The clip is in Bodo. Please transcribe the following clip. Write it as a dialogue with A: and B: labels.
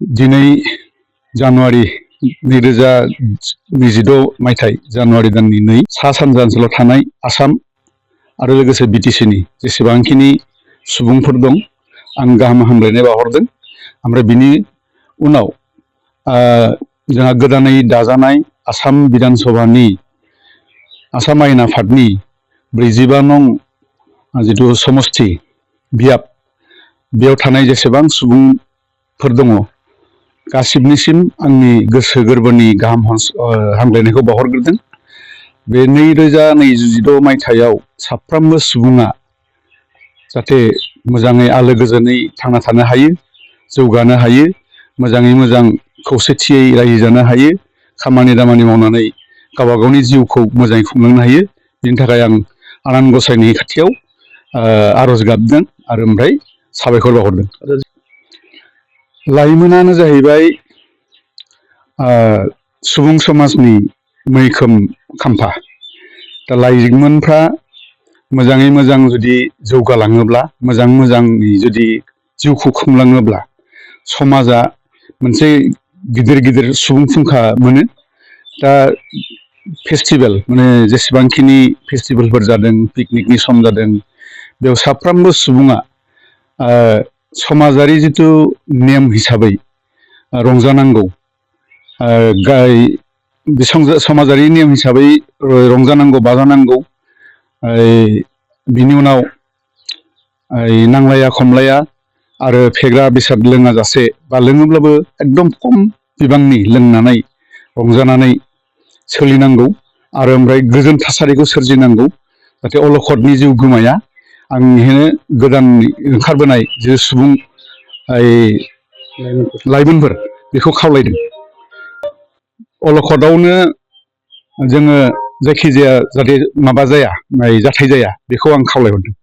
A: दिनै जानुवारि 2026 मायथाइ जानुवारि दाननि 2 सा सानजा ओनसोलाव थानाय आसाम आरो लोगोसे बिटिसिनि जेसेबांखिनि सुबुंफोर दं आं गाहाम हामलायनाय बावहरदों। ओमफ्राय बिनि उनाव जोंहा गोदानै दाजानाय आसाम बिधान सभानि आसाम आयेन आफादनि 45 नं जिथु समस्ति बियाब बेयाव थानाय जेसेबां सुबुंफोर दङ गासिबनिसिम आंनि गोसो गोरबोनि गाहाम हामलायनायखौ बावहरग्रोदों। बे 2026 मायथाइयाव साफ्रोमबो सुबुङा जाहाथे मोजाङै आलो गोजोनै थांना थानो हायो, जौगानो हायो, मोजाङै मोजां खौसेथियै रायजो जानो हायो, खामानि दामानि मावनानै गावबा गावनि जिउखौ मोजाङै खुंलांनो हायो। बिनि थाखाय आं आनान गसाइनि खाथियाव आरज गाबदों आरो ओमफ्राय साबायखर बावहरदों। लाइमोनानो जाहैबाय सुबुं समाजनि मैखोम खाम्फा। दा लाइमोनफ्रा मोजाङै मोजां जुदि जौगालाङोब्ला, मोजाङै जुदि जिउखौ खुंलाङोब्ला समाजा मोनसे गिदिर गिदिर सुबुं फुंखा मोनो। दा फेस्टिभेल माने जेसेबांखिनि फेस्टिभेलफोर जादों, पिकनिकनि सम जादों, बेयाव साफ्रोमबो सुबुङा समाजारि जिथु नेम हिसाबै रंजानांगौ, समाजारि नेम हिसाबै रंजानांगौ बाजानांगौ। बिनि उनाव नांलाया खमलाया आरो फेग्रा बेसाद लोङा जासे बा लोङोब्लाबो एकदम खम बिबांनि लोंनानै रंजानानै सोलिनांगौ आरो ओमफ्राय गोजोन थासारिखौ सोरजिनांगौ जाहाथे अलखदनि जिउ गोमाया। आं बेहायनो गोदान ओंखारबोनाय जे सुबुं लाइमोनफोर बेखौ खावलायदों। अलखदावनो जोङो जायखिजाया जाहाथे माबा जाया, जाथाय जाया, बेखौ आं खावलायहरदों।